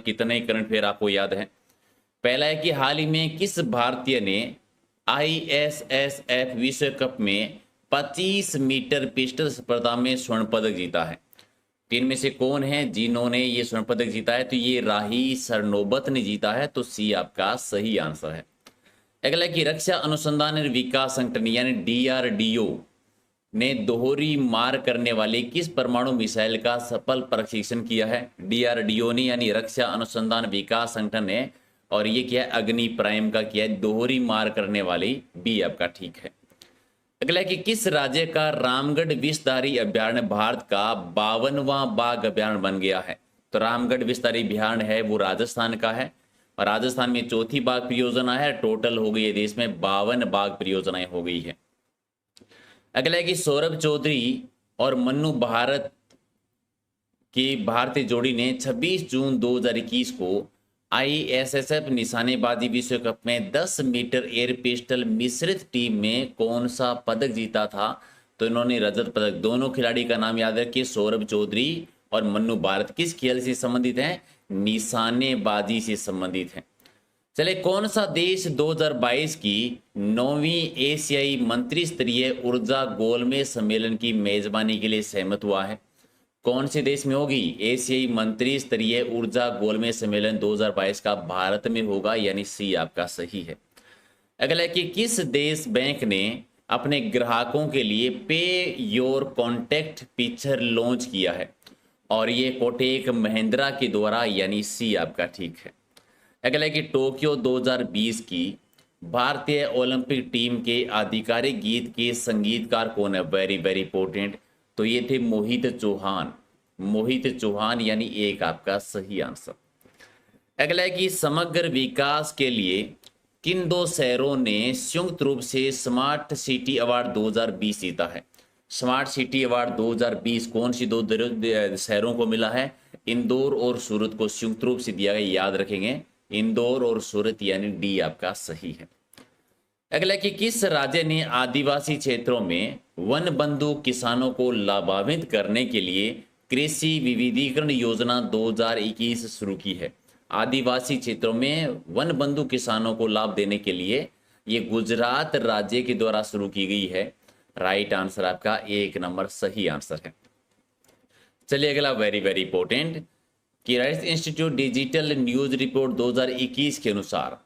कितने current affair आपको याद है। पहला है कि हाल ही में किस भारतीय ने आईएसएसएफ विश्व कप में 25 मीटर पिस्टल स्पर्धा में स्वर्ण पदक जीता है। तीन में से कौन है जिन्होंने ये स्वर्ण पदक जीता है? तो ये राही सरनोबत ने जीता है। तो सी आपका सही आंसर है। अगला है कि रक्षा अनुसंधान और विकास संगठन यानी डीआरडीओ ने दोहरी मार करने वाली किस परमाणु मिसाइल का सफल परीक्षण किया है? डीआरडीओ ने यानी रक्षा अनुसंधान विकास संगठन ने, और ये किया है अग्नि प्राइम का किया है दोहरी मार करने वाली। बी आपका ठीक है। अगला है कि किस राज्य का रामगढ़ विषधारी अभ्यारण्य भारत का 52वां बाघ अभ्यारण्य बन गया है? तो रामगढ़ विषधारी अभ्यारण्य है वो राजस्थान का है, और राजस्थान में चौथी बाघ परियोजना है। टोटल हो गई है देश में 52 बाघ परियोजनाएं हो गई है। अगला है कि सौरभ चौधरी और मन्नू भारत की भारतीय जोड़ी ने 26 जून 2021 को आईएसएसएफ निशानेबाजी विश्व कप में 10 मीटर एयर पिस्टल मिश्रित टीम में कौन सा पदक जीता था? तो इन्होंने रजत पदक। दोनों खिलाड़ी का नाम याद रखिए, सौरभ चौधरी और मन्नू भारत। किस खेल से संबंधित हैं? निशानेबाजी से संबंधित हैं। चले, कौन सा देश 2022 की 9वीं एशियाई मंत्री स्तरीय ऊर्जा गोलमेज सम्मेलन की मेजबानी के लिए सहमत हुआ है? कौन से देश में होगी एशियाई मंत्री स्तरीय ऊर्जा गोलमेज सम्मेलन 2022 का? भारत में होगा, यानी सी आपका सही है। अगला है कि किस देश बैंक ने अपने ग्राहकों के लिए पे योर कॉन्टैक्ट फीचर लॉन्च किया है? और ये कोटेक महिंद्रा के द्वारा, यानी सी आपका ठीक है। अगला है कि टोक्यो 2020 की भारतीय ओलंपिक टीम के आधिकारिक गीत के संगीतकार कौन है? Very very important. तो ये थे मोहित चौहान। मोहित चौहान यानी एक आपका सही आंसर। अगला है कि समग्र विकास के लिए किन दो शहरों ने संयुक्त रूप से स्मार्ट सिटी अवार्ड 2020 जीता है? स्मार्ट सिटी अवार्ड 2020 कौन सी दो शहरों को मिला है? इंदौर और सूरत को संयुक्त रूप से दिया गया, याद रखेंगे, इंदौर और सूरत, यानी डी आपका सही है। अगला कि किस राज्य ने आदिवासी क्षेत्रों में वन बंधु किसानों को लाभान्वित करने के लिए कृषि विविधीकरण योजना 2021 शुरू की है? आदिवासी क्षेत्रों में वन बंधु किसानों को लाभ देने के लिए ये गुजरात राज्य के द्वारा शुरू की गई है। राइट आंसर आपका 1 नंबर सही आंसर है। चलिए अगला वेरी वेरी इंपॉर्टेंट कि rights institute digital news report 2021 के अनुसार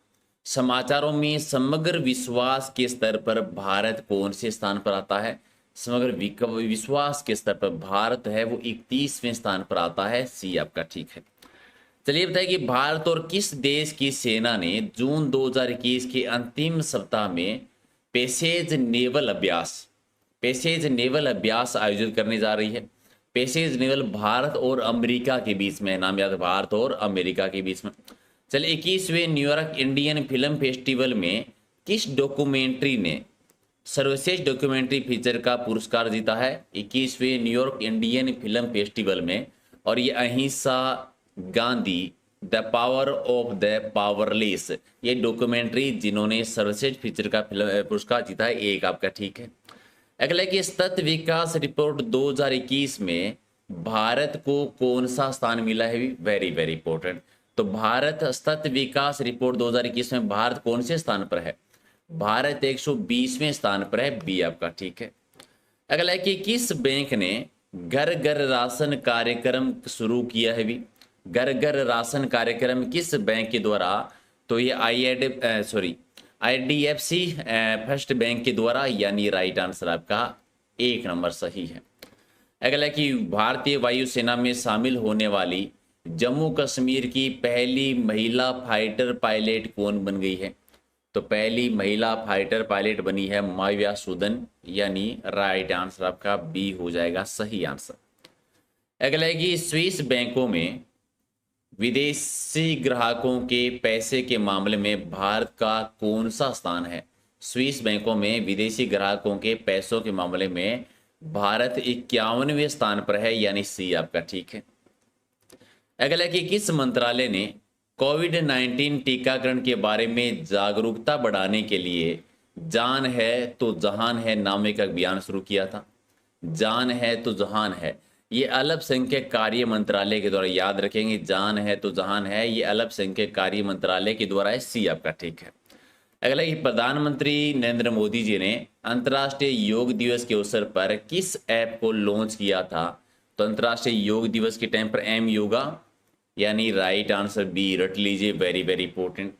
समाचारों में समग्र विश्वास के स्तर पर भारत कौन से स्थान पर आता है? समग्र विश्वास के स्तर पर भारत है वो 31वें स्थान पर आता है। सी आपका ठीक है। चलिए बताइए कि भारत और किस देश की सेना ने जून 2021 के अंतिम सप्ताह में पैसेज नेवल अभ्यास आयोजित करने जा रही है? पैसेज नेवल भारत और अमेरिका के बीच में, नाम याद, भारत और अमेरिका के बीच में। चलिए 21वें न्यूयॉर्क इंडियन फिल्म फेस्टिवल में किस डॉक्यूमेंट्री ने सर्वश्रेष्ठ डॉक्यूमेंट्री फीचर का पुरस्कार जीता है? 21वें न्यूयॉर्क इंडियन फिल्म फेस्टिवल में, और ये अहिंसा Gandhi the power of the powerless, ये डॉक्यूमेंट्री जिन्होंने सर्वश्रेष्ठ फीचर का पुरस्कार जीता है। एक आपका ठीक है। अगला कि सतत विकास रिपोर्ट 2021 में भारत को कौन सा स्थान मिला है? Very very important. तो भारत सतत विकास रिपोर्ट 2021 में भारत कौन से स्थान पर है? भारत 120वें स्थान पर है। बी आपका ठीक है। अगला है कि किस बैंक ने घर घर राशन कार्यक्रम शुरू किया है? भी घर घर राशन कार्यक्रम किस बैंक के द्वारा? तो ये आईडीएफसी फर्स्ट बैंक के द्वारा, यानी राइट आंसर आपका 1 नंबर सही है। अगला कि भारतीय वायुसेना में शामिल होने वाली जम्मू कश्मीर की पहली महिला फाइटर पायलट कौन बन गई है? तो पहली महिला फाइटर पायलट बनी है माविया सूदन, यानी राइट आंसर आपका बी हो जाएगा सही आंसर। अगला है कि स्विस बैंकों में विदेशी ग्राहकों के पैसे के मामले में भारत का कौन सा स्थान है? स्विस बैंकों में विदेशी ग्राहकों के पैसों के मामले में भारत 51वें स्थान पर है, यानी सी आपका ठीक है। अगला कि किस मंत्रालय ने कोविड-19 टीकाकरण के बारे में जागरूकता बढ़ाने के लिए जान है तो जहान है नाम एक अभियान शुरू किया था? जान है तो जहान है, ये अल्पसंख्यक कार्य मंत्रालय के द्वारा, याद रखेंगे, जान है तो जहान है, ये अल्पसंख्यक कार्य मंत्रालय के द्वारा है। सी आपका ठीक है। अगला ये प्रधानमंत्री नरेंद्र मोदी जी ने अंतर्राष्ट्रीय योग दिवस के अवसर पर किस ऐप को लॉन्च किया था? तो अंतर्राष्ट्रीय योग दिवस के टाइम पर एम योगा, यानी राइट आंसर बी, रट लीजिए, वेरी वेरी इंपॉर्टेंट।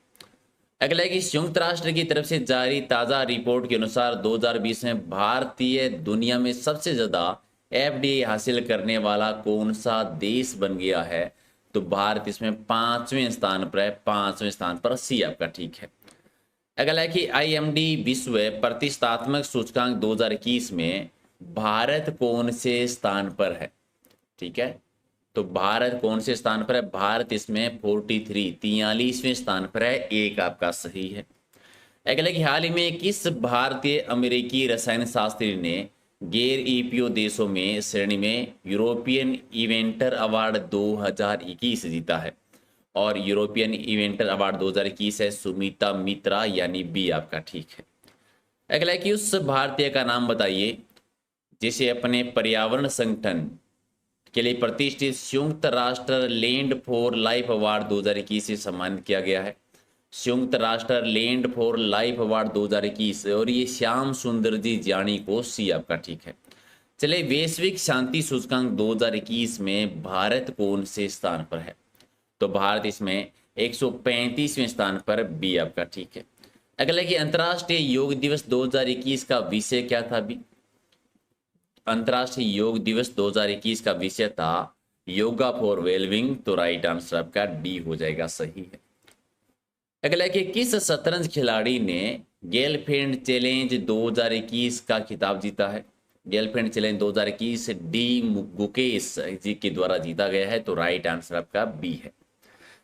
अगला है कि संयुक्त राष्ट्र की तरफ से जारी ताज़ा रिपोर्ट के अनुसार 2020 में भारतीय दुनिया में सबसे ज़्यादा एफडीए हासिल करने वाला कौन सा देश बन गया है? तो भारत इसमें 5वें स्थान पर है, 5वें स्थान पर। सी आपका ठीक है। अगला है कि आईएमडी विश्व प्रतिष्ठात्मक सूचकांक 2021 में भारत कौन से स्थान पर है? ठीक है, तो भारत कौन से स्थान पर है? भारत इसमें 43वें स्थान पर है। एक आपका सही है। अगला कि हाल ही में किस भारतीय अमेरिकी रसायन शास्त्री ने गैर ईपीओ देशों में श्रेणी में यूरोपियन इवेंटर अवार्ड 2021 जीता है? और यूरोपियन इवेंटर अवार्ड 2021 है सुमिता मित्रा, यानी बी आपका ठीक है। अगला कि उस भारतीय का नाम बताइए जिसे अपने पर्यावरण संगठन के लिए प्रतिष्ठित संयुक्त राष्ट्र लैंड फॉर लाइफ अवार्ड 2021 से सम्मानित किया गया है। संयुक्त राष्ट्र लैंड फॉर लाइफ अवार्ड 2021, और ये श्याम सुंदर जी जानी को। सी आपका ठीक है। चले वैश्विक शांति सूचकांक 2021 में भारत कौन से स्थान पर है? तो भारत इसमें 135वें स्थान पर। बी आपका ठीक है। अगला कि अंतर्राष्ट्रीय योग दिवस 2021 का विषय क्या था? अभी अंतर्राष्ट्रीय योग दिवस 2021 का विषय था योगा फॉर वेलबिंग, तो राइट आंसर आपका डी हो जाएगा, सही है। अगला कि किस शतरंज खिलाड़ी ने गर्लफ्रेंड चैलेंज 2021 का खिताब जीता है? गर्लफ्रेंड चैलेंज 2021 डी गुकेश जी के द्वारा जीता गया है, तो राइट आंसर आपका बी है।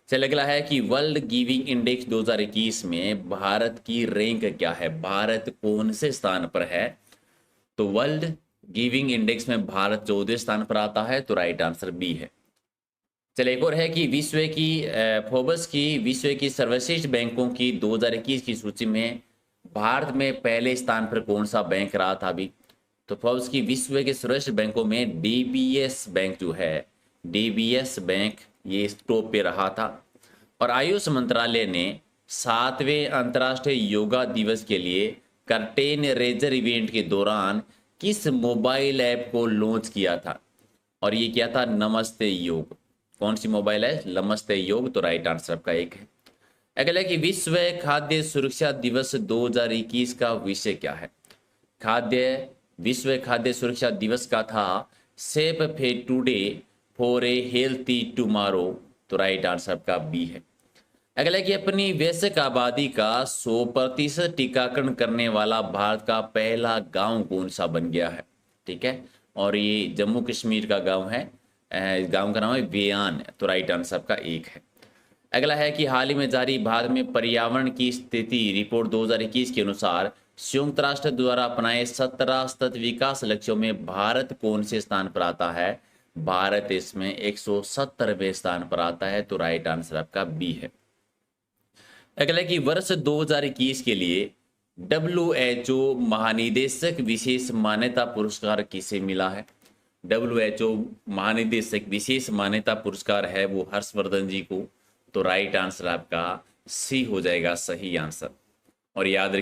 चल अगला है कि वर्ल्ड गिविंग इंडेक्स 2021 में भारत की रैंक क्या है? भारत कौन से स्थान पर है? तो वर्ल्ड गिविंग इंडेक्स में भारत 14वें स्थान पर आता है, तो राइट आंसर बी है। चलिए एक और है कि फोर्ब्स की विश्व की सर्वश्रेष्ठ बैंकों की 2021 की सूची में भारत में पहले स्थान पर कौन सा बैंक रहा था? अभी तो फोर्ब्स की विश्व के सर्वश्रेष्ठ बैंकों में डीबीएस बैंक जो है, डीबीएस बैंक ये टॉप पे रहा था। और आयुष मंत्रालय ने 7वें अंतर्राष्ट्रीय योगा दिवस के लिए कर्टेन रेजर इवेंट के दौरान किस मोबाइल ऐप को लॉन्च किया था? और ये क्या था? नमस्ते योग। कौन सी मोबाइल है? नमस्ते योग, तो राइट आंसर आपका एक है। अगला कि विश्व खाद्य सुरक्षा दिवस 2021 का विषय क्या है? विश्व खाद्य सुरक्षा दिवस का था सेफ फे today for a healthy tomorrow, तो राइट आंसर आपका बी है। अगला कि अपनी वयस्क आबादी का 100% टीकाकरण करने वाला भारत का पहला गांव कौन सा बन गया है? ठीक है, और ये जम्मू कश्मीर का गांव है। गांव का नाम है वेयान, तो राइट आंसर आपका एक है। अगला है कि हाल ही में जारी भारत में पर्यावरण की स्थिति रिपोर्ट 2021 के अनुसार संयुक्त राष्ट्र द्वारा अपनाए 17 सतत विकास लक्ष्यों में भारत कौन से स्थान पर आता है? भारत इसमें 170वें स्थान पर आता है, तो राइट आंसर आपका बी है। अगला कि वर्ष 2021 के लिए WHO महानिदेशक विशेष मान्यता पुरस्कार किसे मिला है? WHO महानिदेशक विशेष मान्यता पुरस्कार है वो हर्षवर्धन जी को, तो राइट आंसर आपका सी हो जाएगा, सही आंसर। और याद रखिए